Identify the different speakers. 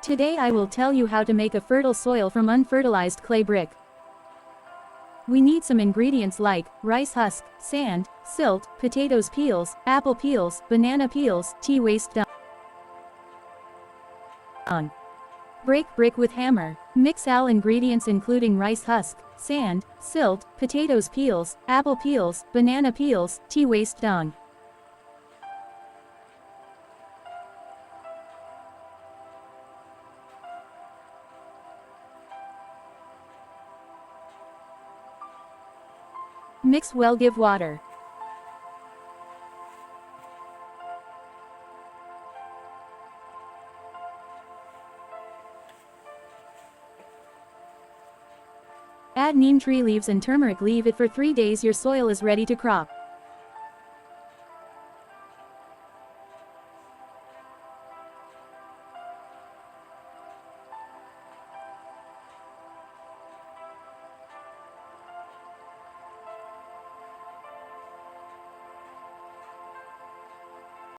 Speaker 1: Today I will tell you how to make a fertile soil from unfertilized clay brick. We need some ingredients like rice husk, sand, silt, potatoes peels, apple peels, banana peels, tea waste dung. Break brick with hammer. Mix all ingredients including rice husk, sand, silt, potatoes peels, apple peels, banana peels, tea waste dung. Mix well, give water. Add neem tree leaves and turmeric. Leave it for 3 days. Your soil is ready to crop.